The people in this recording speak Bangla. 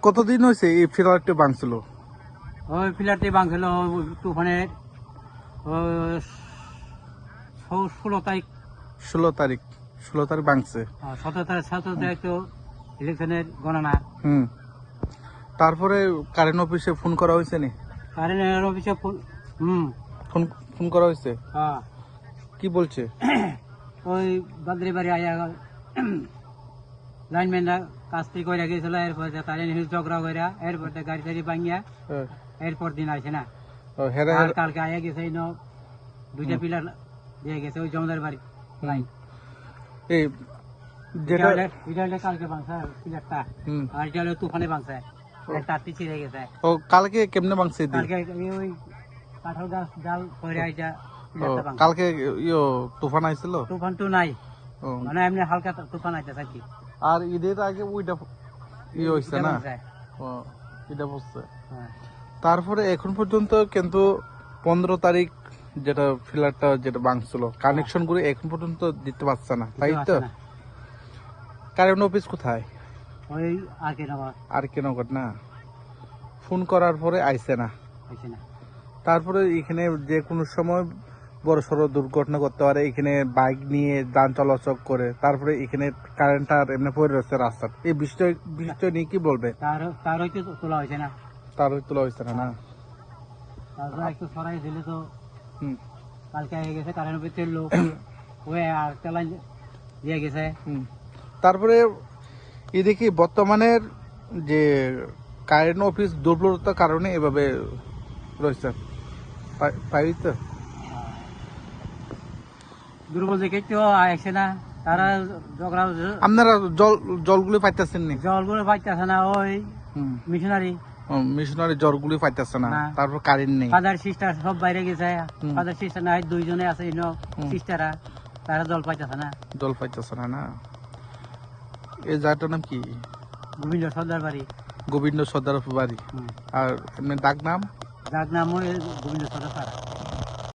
কতদিন হয়েছে এই ফ্ল্যাটটা ভাঙছিল? ওই ফ্ল্যাটটি ভাঙছিল তুফানের 16 তারিখ। 16 তারিখ ভাঙছে। 17 তারিখ তো ইলেকশনের গণনা। হুম। তারপরে কারেন্ট অফিসে ফোন করা হয়েছে নি? কারেন্টের অফিসে ফোন ফোন করা হয়েছে? হ্যাঁ। কি বলছে? ওই বাদরি বাড়ি আয়া লাইনম্যানরা কাজটি করে গেছিল, এরপর তারা ঝগড়া করে এরপর গাড়ি টাড়ি ভাঙিয়া এরপর দিন আসে না। আর কালকে আয়া গেছে দুইটা পিলার দিয়ে গেছে ওই জমদার বাড়ি লাইন। এই যেটা এটা হলে কালকে ভাঙছে পিলারটা, আর এটা হলে তুফানে ভাঙছে, তারটি ছিঁড়ে গেছে। ও কালকে কেমনে ভাঙছে? কালকে ওই কাঁঠাল গাছ জাল করে আইটা পিলারটা ভাঙছে। কালকে তুফান আইছিল? তুফান তো নাই, মানে এমনি হালকা তুফান আইতে থাকি। আর ঈদের আগে ওইটা হয়েছে না? এটা বলছে। তারপরে এখন পর্যন্ত কিন্তু 15 তারিখ যেটা ফ্ল্যাটটা যেটা ভাঙছিল কানেকশন করে এখন পর্যন্ত দিতে পারছে না, তাই তো? কারেন্ট অফিস কোথায়? ওই আর কে নগর না? ফোন করার পরে আইছে না। তারপরে এখানে যে কোনো সময় বড় সড়ো দুর্ঘটনা করতে পারে, এখানে বাইক নিয়ে যান চলাচল করে, তারপরে এখানে কারেন্টটা এমনি পড়ে রয়েছে রাস্তার। এই বিষয় নিয়ে কি বলবে? তার হইতে তোলা হয়েছে না। তার তোলা হয়েছে না? তারপরে একটু সরাই দিলে তো কালকে হয়ে গেছে কারেন্ট অফিসের লোক ওই আর চালাই দিয়ে গেছে। তারপরে এদিকে বর্তমানের যে কারেন্ট অফিস দুর্বলতার কারণে এভাবে রয়েছে, তাই তো? দুর্বল দেখে তো আসে না, তারা ঝগড়া। আপনারা জলগুলো পাইতেছেন নি? জলগুলো পাইতেছে না, ওই মিশনারি জলগুলো পাইতেছে না। তারপর কারেন্ট নেই, ফাদার সিস্টার সব বাইরে গেছে। ফাদার সিস্টার নাই, দুইজনে আছে সিস্টাররা, তারা জল পাইতেছে না। এই জায়গাটার নাম কি? গোবিন্দ সর্দার বাড়ি। গোবিন্দ সর্দার বাড়ি। আর এমনি ডাক নাম? ওই গোবিন্দ সর্দার পাড়া।